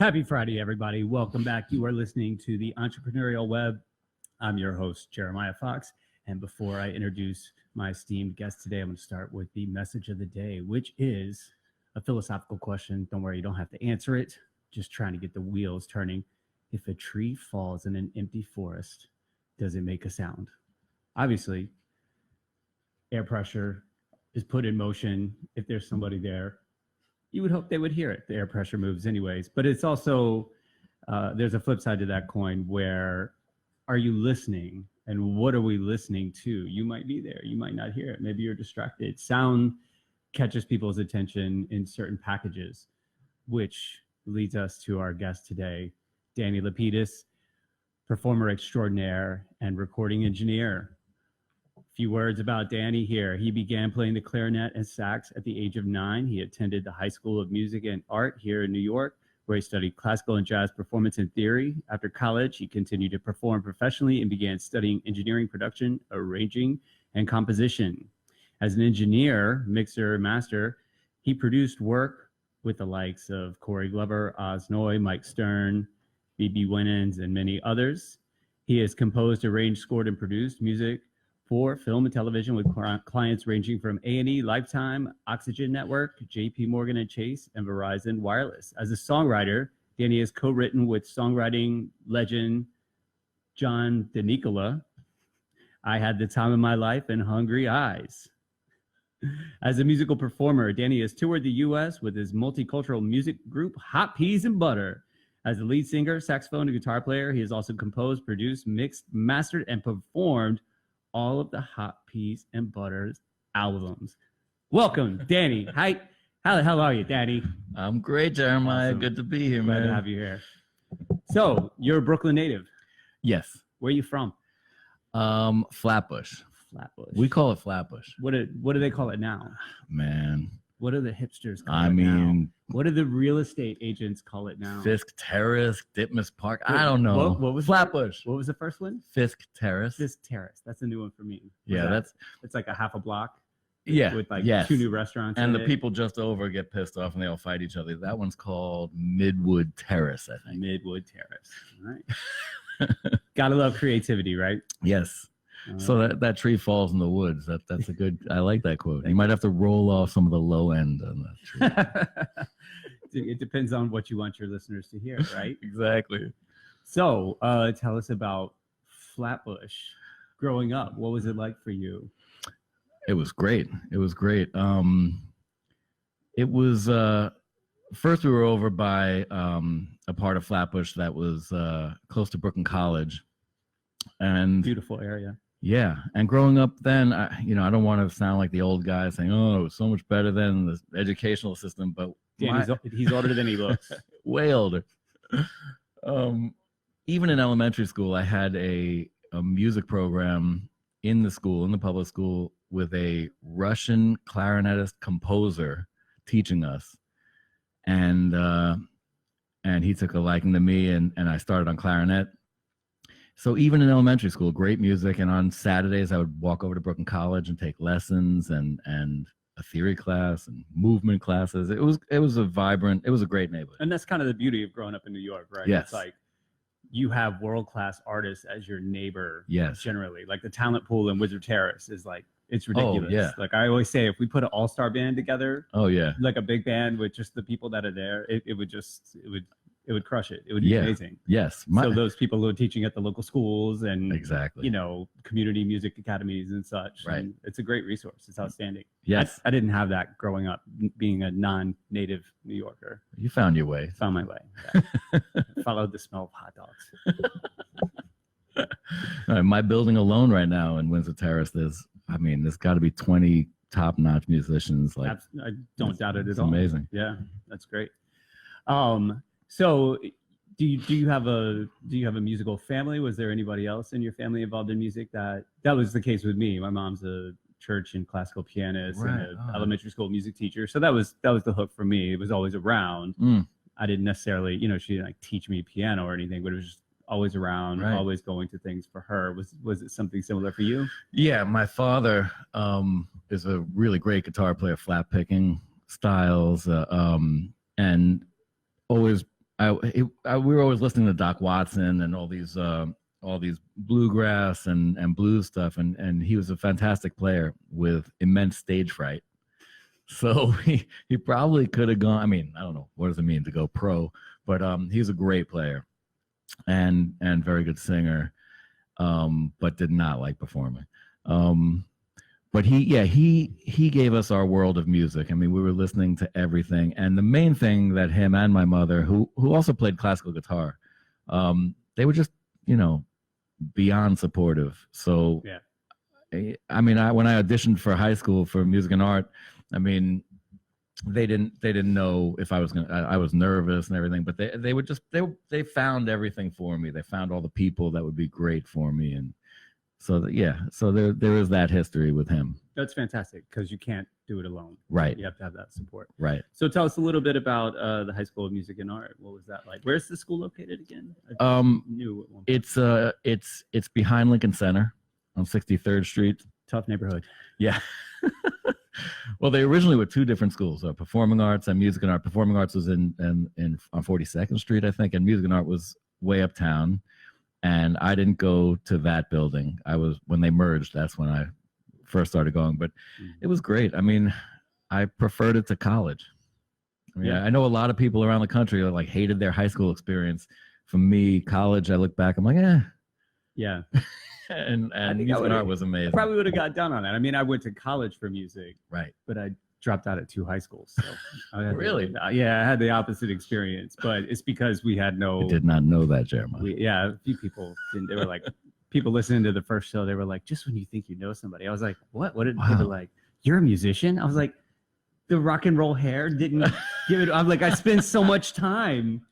Happy Friday, everybody. Welcome back. You are listening to the Entrepreneurial Web. I'm your host, Jeremiah Fox. And before I introduce my esteemed guest today, I'm going to start with the message of the day, which is a philosophical question. Don't worry, you don't have to answer it. Just trying to get the wheels turning. If a tree falls in an empty forest, does it make a sound? Obviously, air pressure is put in motion. If there's somebody there, you would hope they would hear it. The air pressure moves anyways. But it's also, there's a flip side to that coin where are you listening? And what are we listening to? You might be there. You might not hear it. Maybe you're distracted. Sound catches people's attention in certain packages, which leads us to our guest today, Danny Lapidus, performer extraordinaire and recording engineer. Few words about Danny here. He began playing the clarinet and sax at the age of 9. He attended the High School of Music and Art here in New York, where he studied classical and jazz performance and theory. After college, he continued to perform professionally and began studying engineering, production, arranging, and composition. As an engineer, mixer, master, he produced work with the likes of Corey Glover, Oz Noy, Mike Stern, B.B. Winans, and many others. He has composed, arranged, scored, and produced music for film and television with clients ranging from A&E, Lifetime, Oxygen Network, JP Morgan and Chase, and Verizon Wireless. As a songwriter, Danny has co-written with songwriting legend John DeNicola, I Had the Time of My Life, and Hungry Eyes. As a musical performer, Danny has toured the U.S. with his multicultural music group, Hot Peas and Butter. As a lead singer, saxophone, and guitar player, he has also composed, produced, mixed, mastered, and performed all of the Hot Peas and Butters albums. Welcome, Danny. Hi. How the hell are you, Danny? I'm great, Jeremiah. Awesome. Good to be here, man. Glad to have you here. So, you're a Brooklyn native. Yes. Where are you from? Flatbush. Flatbush. We call it Flatbush. What do they call it now? Man. What do the hipsters call it now? What do the real estate agents call it now? Fisk Terrace, Ditmas Park. I don't know. What was Flatbush? What was the first one? Fisk Terrace. Fisk Terrace. That's a new one for me. It's like a half a block. Yeah. With like 2 new restaurants. And the people just over get pissed off and they all fight each other. That one's called Midwood Terrace, I think. Midwood Terrace. All right. Gotta love creativity, right? Yes. So that tree falls in the woods. That's a good. I like that quote. You might have to roll off some of the low end on that tree. It depends on what you want your listeners to hear, right? Exactly. So tell us about Flatbush growing up. What was it like for you? It was great. It was great. It was first we were over by a part of Flatbush that was close to Brooklyn College, and beautiful area. Yeah, and growing up then, I don't want to sound like the old guy saying, "Oh, it was so much better than the educational system," but he's older than he looks. Way older. Even in elementary school, I had a music program in the public school, with a Russian clarinetist composer teaching us, and he took a liking to me, and I started on clarinet. So even in elementary school, great music. And on Saturdays, I would walk over to Brooklyn College and take lessons and a theory class and movement classes. It was a great neighborhood. And that's kind of the beauty of growing up in New York, right? Yes. It's like you have world-class artists as your neighbor. Yes. Generally. Like the talent pool in Wizard Terrace is like, it's ridiculous. Oh, yeah. Like I always say, if we put an all-star band together, oh yeah, like a big band with just the people that are there, it would crush it. It would be amazing. Yes. So those people who are teaching at the local schools and exactly, community music academies and such. Right. And it's a great resource. It's outstanding. Yes. I didn't have that growing up, being a non-native New Yorker. You found your way. Found my way. Yeah. Followed the smell of hot dogs. All right, my building alone right now in Windsor Terrace, there's got to be 20 top-notch musicians. Like, I don't doubt it at all. It's amazing. Yeah, that's great. So do you have a musical family? Was there anybody else in your family involved in music? That was the case with me. My mom's a church and classical pianist, right, and an elementary school music teacher. So that was the hook for me. It was always around. I didn't necessarily, she didn't like teach me piano or anything, but it was just always around, right, always going to things for her. Was it something similar for you? Yeah, my father is a really great guitar player, flat picking styles, and always we were always listening to Doc Watson and all these bluegrass and blues stuff, and he was a fantastic player with immense stage fright. So he probably could have gone. I mean, I don't know what does it mean to go pro, but he's a great player and very good singer, but did not like performing. But he gave us our world of music. I mean, we were listening to everything, and the main thing that him and my mother, who also played classical guitar, they were just beyond supportive. So yeah. I mean, when I auditioned for high school for music and art, I mean, they didn't know if I was I was nervous and everything, but they found everything for me. They found all the people that would be great for me, and so there is that history with him. That's fantastic because you can't do it alone. Right. You have to have that support. Right. So tell us a little bit about the High School of Music and Art. What was that like? Where's the school located again? It's behind Lincoln Center on 63rd Street. Tough neighborhood. Yeah. Well, they originally were two different schools, performing arts and music and art. Performing arts was in on 42nd Street, I think, and music and art was way uptown. And I didn't go to that building. When they merged, that's when I first started going. But it was great. I mean, I preferred it to college. I mean, I know a lot of people around the country that hated their high school experience. For me, college, I look back, I'm like, yeah. and music and art was amazing. I probably would have got done on that. I mean, I went to college for music, right? But I dropped out at 2 high schools. So really? I had the opposite experience, but it's because we had no. I did not know that, Jeremiah. A few people didn't. They were like, people listening to the first show, they were like, just when you think you know somebody. I was like, what? What did they were like? You're a musician? I was like, the rock and roll hair didn't give it. I'm like, I spent so much time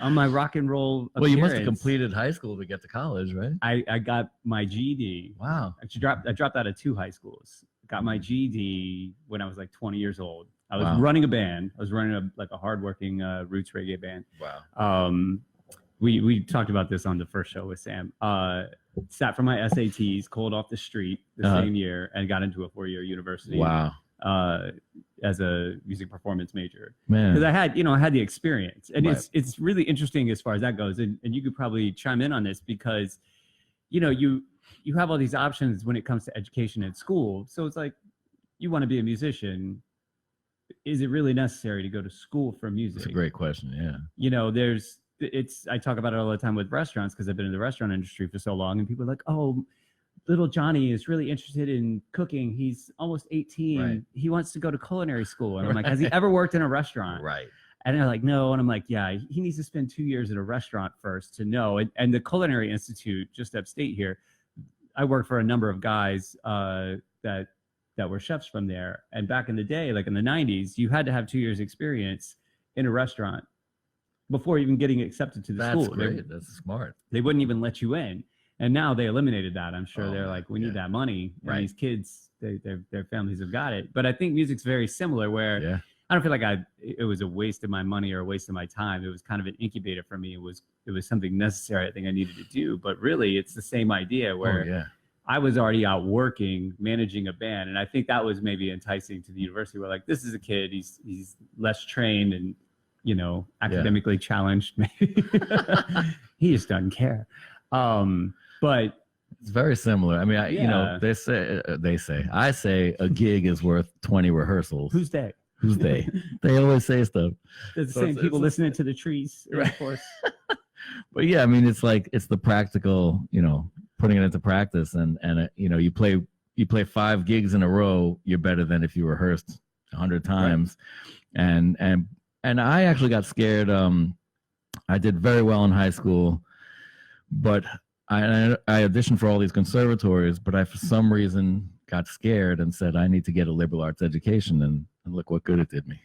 on my rock and roll appearance. Well, you must have completed high school to get to college, right? I got my GED. Wow. I dropped out of 2 high schools. Got my GED when I was like 20 years old. I was running a band. I was running a hardworking roots reggae band. Wow. We talked about this on the first show with Sam. Sat for my SATs, cold off the street the same year, and got into a 4-year university. Wow. As a music performance major, man, because I had the experience, and it's really interesting as far as that goes, and you could probably chime in on this because you have all these options when it comes to education at school. So it's like, you want to be a musician, is it really necessary to go to school for music? That's a great question. Yeah. I talk about it all the time with restaurants because I've been in the restaurant industry for so long, and people are like, oh, little Johnny is really interested in cooking. He's almost 18. Right. He wants to go to culinary school. And I'm like, has he ever worked in a restaurant? Right. And they're like, no. And I'm like, yeah, he needs to spend 2 years at a restaurant first to know. And the Culinary Institute, just upstate here, I worked for a number of guys that were chefs from there. And back in the day, like in the 90s, you had to have 2 years experience in a restaurant before even getting accepted to the school. That's great. That's smart. They wouldn't even let you in. And now they eliminated that. I'm sure they're like, we need that money. And these kids, their families have got it. But I think music's very similar where I don't feel like it was a waste of my money or a waste of my time. It was kind of an incubator for me. It was something necessary I think I needed to do. But really, it's the same idea where I was already out working, managing a band. And I think that was maybe enticing to the university where like, this is a kid, he's less trained and, academically challenged. Maybe he just doesn't care. But it's very similar. I mean, I say a gig is worth 20 rehearsals. Who's they? Who's they? They always say stuff. It's the same people listening to the trees, right? Of course. But yeah, I mean, it's the practical, putting it into practice, and you play 5 gigs in a row, you're better than if you rehearsed 100 times, right. And I actually got scared. I did very well in high school, but I auditioned for all these conservatories, but I, for some reason, got scared and said, I need to get a liberal arts education. And look what good it did me,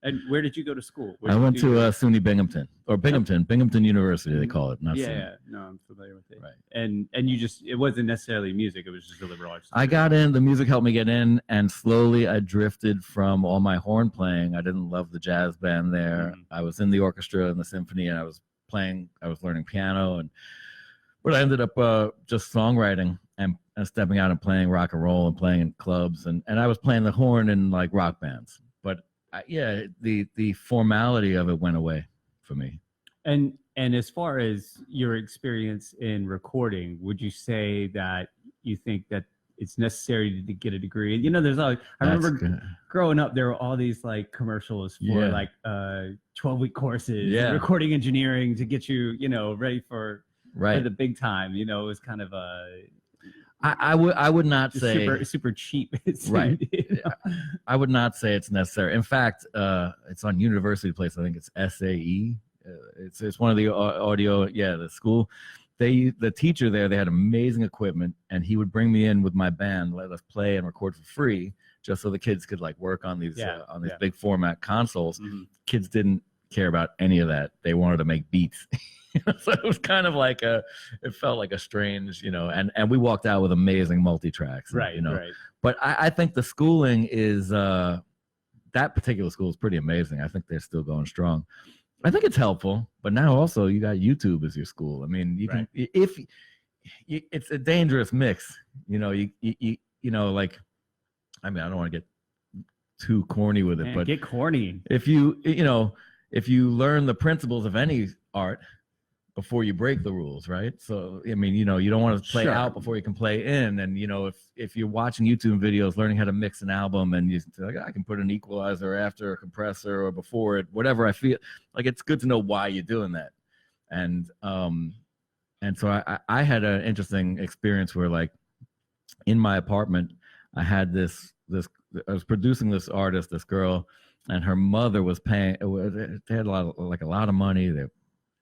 And where did you go to school? I went to SUNY Binghamton, or Binghamton University, they call it. Not SUNY. Yeah, no, I'm familiar with it. Right. And it wasn't necessarily music, it was just a liberal arts. I got in, the music helped me get in, and slowly I drifted from all my horn playing. I didn't love the jazz band there. Mm-hmm. I was in the orchestra and the symphony, and I was learning piano, but I ended up just songwriting and stepping out and playing rock and roll and playing in clubs, and I was playing the horn in like rock bands. But the formality of it went away for me. And as far as your experience in recording, would you say that you think that it's necessary to get a degree? You know, there's always, I remember growing up, there were all these like commercials for like 12-week courses, recording engineering to get you, you know, ready for the big time. You know, it was kind of a I would not say super cheap. Right. You know? I would not say it's necessary. In fact, it's on University Place. I think it's SAE. It's one of the audio. Yeah, the school. The teacher there, they had amazing equipment, and he would bring me in with my band, let us play and record for free, just so the kids could like work on these big format consoles. Mm-hmm. Kids didn't care about any of that. They wanted to make beats. So it was kind of like it felt like a strange, you know, and we walked out with amazing multi-tracks. Right. You know, right. But I think the schooling is that particular school is pretty amazing. I think they're still going strong. I think it's helpful, but now also you got YouTube as your school. I mean, you can it's a dangerous mix. You know, you know, like, I mean, I don't want to get too corny with it, but get corny. If you learn the principles of any art before you break the rules, right? So, I mean, you know, you don't want to play out before you can play in. And, you know, if you're watching YouTube videos, learning how to mix an album, and you're like, I can put an equalizer after a compressor or before it, whatever I feel, like, it's good to know why you're doing that. And so I had an interesting experience where, like, in my apartment, I had I was producing this artist, this girl, and her mother was paying, they had a lot of money.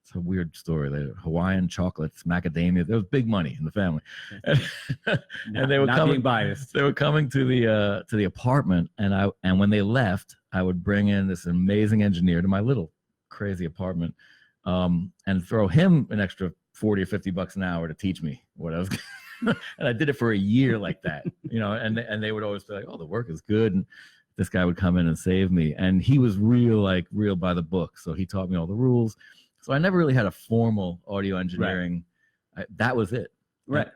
It's a weird story. They Hawaiian chocolates, macadamia. There was big money in the family, and they were coming biased. They were coming to the apartment, and when they left, I would bring in this amazing engineer to my little crazy apartment, and throw him an extra $40 or $50 an hour to teach me what I was. And I did it for a year like that, you know. And they would always be like, "Oh, the work is good." And this guy would come in and save me, and he was real by the book. So he taught me all the rules. So I never really had a formal audio engineering. Right. That was it. Right.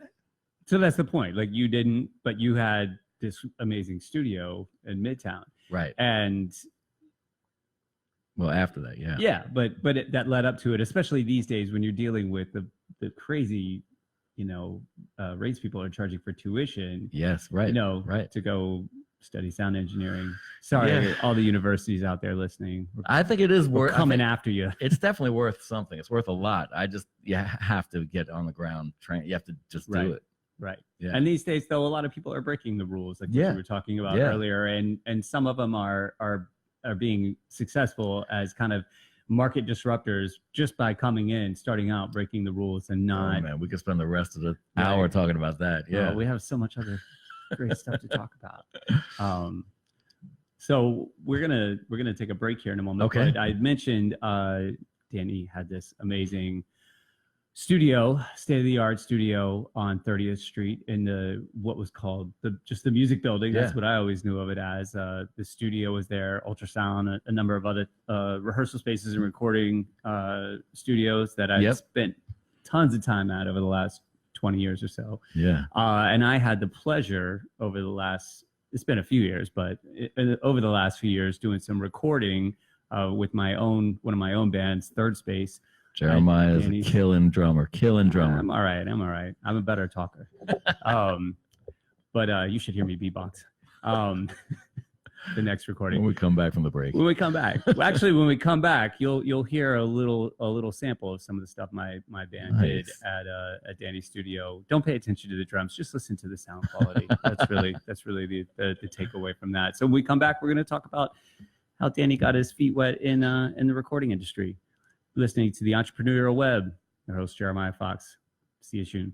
So that's the point. Like, you didn't, but you had this amazing studio in Midtown. Right. And well, after that, yeah. Yeah, but that led up to it, especially these days when you're dealing with the crazy, you know, rates people are charging for tuition. Yes, right. You know, right. To go study sound engineering. Sorry, all the universities out there listening. I think it is worth coming after you. It's definitely worth something. It's worth a lot. You have to get on the ground, train. You have to just do it. Right. Yeah. And these days, though, a lot of people are breaking the rules, like what you were talking about earlier, and some of them are being successful as kind of market disruptors just by coming in, starting out, breaking the rules, and not. Oh, man, we could spend the rest of the hour talking about that. Yeah, we have so much other great stuff to talk about. So we're gonna take a break here in a moment. Okay. But I mentioned Danny had this amazing studio, state-of-the-art studio on 30th Street in what was called the music building. That's what I always knew of it as. The studio was there, ultrasound, a number of other rehearsal spaces and recording studios that I spent tons of time at over the last 20 years or so. Yeah. And I had the pleasure over the last, it's been a few years, but over the last few years, doing some recording with one of my own bands, Third Space. Jeremiah is a killing drummer. I'm all right. I'm a better talker. But you should hear me beatbox. The next recording. When we come back from the break. When we come back. Well, actually, when we come back, you'll hear a little sample of some of the stuff my band did at Danny's studio. Don't pay attention to the drums. Just listen to the sound quality. That's really the takeaway from that. So when we come back, we're going to talk about how Danny got his feet wet in the recording industry. Listening to the Entrepreneurial Web. Your host, Jeremiah Fox. See you soon.